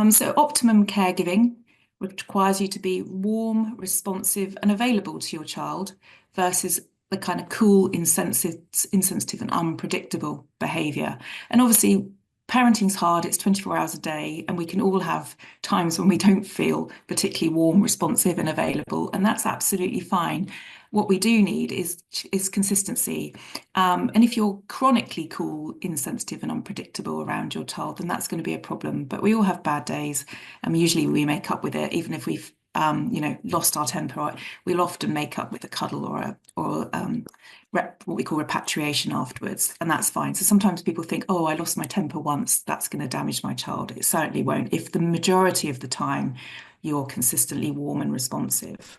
So optimum caregiving requires you to be warm, responsive, and available to your child versus the kind of cool, insensitive and unpredictable behavior. And obviously, parenting's hard, it's 24 hours a day, and we can all have times when we don't feel particularly warm, responsive, and available, and that's absolutely fine. What we do need is consistency. And if you're chronically cool, insensitive, and unpredictable around your child, then that's going to be a problem. But we all have bad days, and usually we make up with it, even if we've lost our temper. We'll often make up with a cuddle what we call repatriation afterwards, and that's fine. So sometimes people think, oh, I lost my temper once, that's going to damage my child. It certainly won't if the majority of the time you're consistently warm and responsive.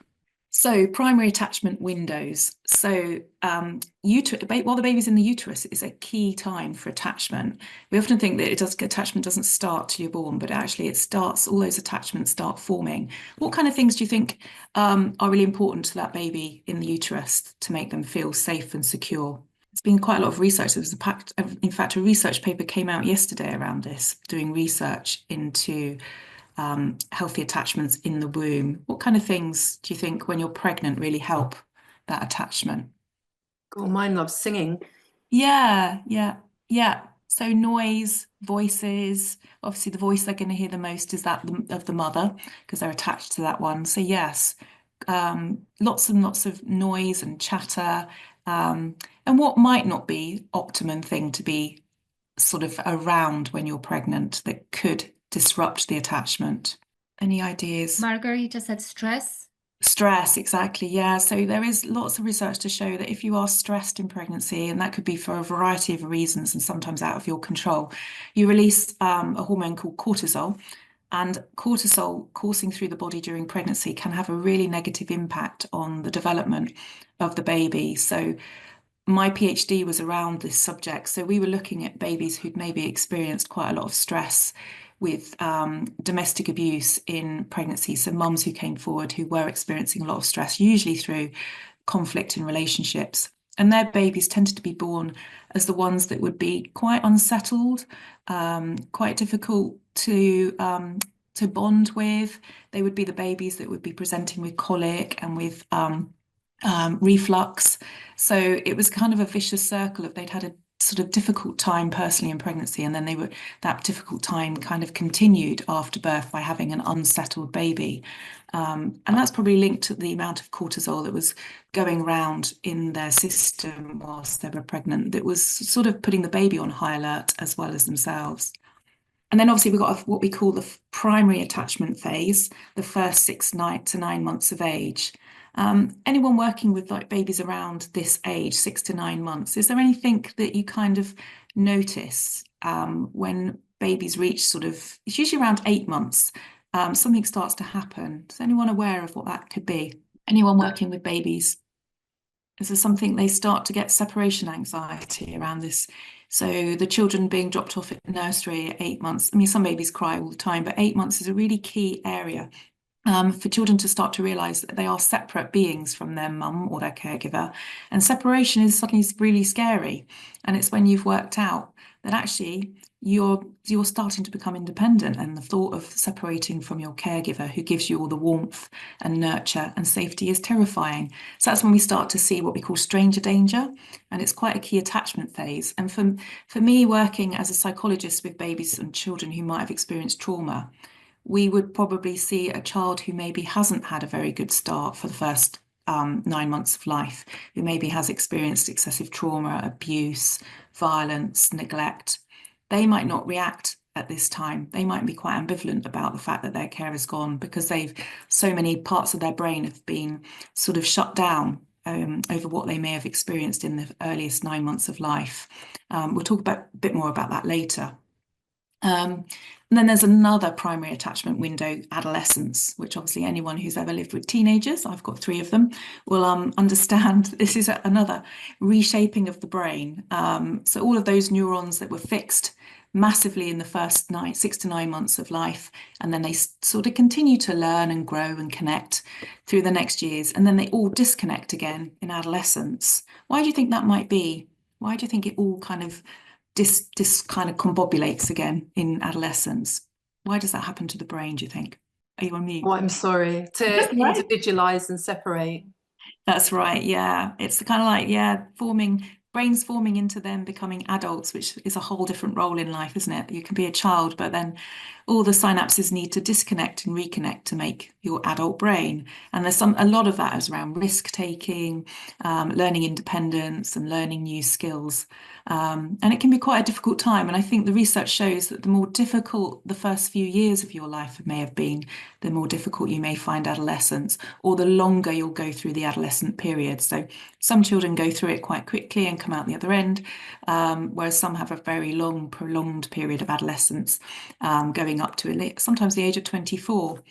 So primary attachment windows. So while the baby's in the uterus is a key time for attachment. We often think that attachment doesn't start till you're born, but actually it starts, all those attachments start forming. What kind of things do you think are really important to that baby in the uterus to make them feel safe and secure? There's been quite a lot of research. In fact, a research paper came out yesterday around this, doing research into healthy attachments in the womb. What kind of things do you think when you're pregnant really help that attachment? Oh, mine loves singing. Yeah, yeah, yeah. So noise, voices. Obviously, the voice they're going to hear the most is that of the mother because they're attached to that one. So yes, lots and lots of noise and chatter, and what might not be optimum thing to be sort of around when you're pregnant that could disrupt the attachment. Any ideas? Margarita said stress. Stress, exactly. Yeah. So there is lots of research to show that if you are stressed in pregnancy, and that could be for a variety of reasons and sometimes out of your control, you release a hormone called cortisol. And cortisol coursing through the body during pregnancy can have a really negative impact on the development of the baby. So my PhD was around this subject. So we were looking at babies who'd maybe experienced quite a lot of stress with domestic abuse in pregnancy. So mums who came forward who were experiencing a lot of stress, usually through conflict in relationships. And their babies tended to be born as the ones that would be quite unsettled, quite difficult to bond with. They would be the babies that would be presenting with colic and with reflux. So it was kind of a vicious circle of they'd had a sort of difficult time personally in pregnancy, and then that difficult time kind of continued after birth by having an unsettled baby. And that's probably linked to the amount of cortisol that was going around in their system whilst they were pregnant, that was sort of putting the baby on high alert as well as themselves. And then obviously we've got what we call the primary attachment phase, the first to 9 months of age. Anyone working with like babies around this age, 6 to 9 months, is there anything that you kind of notice when babies reach it's usually around 8 months, something starts to happen? Is anyone aware of what that could be? Anyone working with babies? Is there something they start to get separation anxiety around this? So the children being dropped off at nursery at 8 months. I mean, some babies cry all the time, but 8 months is a really key area for children to start to realise that they are separate beings from their mum or their caregiver. And separation is suddenly really scary. And it's when you've worked out that actually you're starting to become independent, and the thought of separating from your caregiver who gives you all the warmth and nurture and safety is terrifying. So that's when we start to see what we call stranger danger, and it's quite a key attachment phase. And for me, working as a psychologist with babies and children who might have experienced trauma, we would probably see a child who maybe hasn't had a very good start for the first 9 months of life, who maybe has experienced excessive trauma, abuse, violence, neglect. They might not react at this time. They might be quite ambivalent about the fact that their care is gone because so many parts of their brain have been sort of shut down over what they may have experienced in the earliest 9 months of life. We'll talk a bit more about that later. And then there's another primary attachment window, adolescence, which obviously anyone who's ever lived with teenagers, I've got 3 of them, will understand this is another reshaping of the brain. So all of those neurons that were fixed massively in the first 6 to 9 months of life, and then they sort of continue to learn and grow and connect through the next years, and then they all disconnect again in adolescence. Why do you think that might be? Why do you think it all kind of kind of combobulates again in adolescence? Why does that happen to the brain, do you think? Are you on mute? Oh, I'm sorry. That's To all right. individualize and separate. That's right. Yeah. It's kind of like, yeah, brains forming into them becoming adults, which is a whole different role in life, isn't it? You can be a child, but then all the synapses need to disconnect and reconnect to make your adult brain. And there's a lot of that is around risk taking, learning independence and learning new skills. And it can be quite a difficult time. And I think the research shows that the more difficult the first few years of your life may have been, the more difficult you may find adolescence, or the longer you'll go through the adolescent period. So some children go through it quite quickly and come out the other end, whereas some have a very long, prolonged period of adolescence, going up to sometimes the age of 24.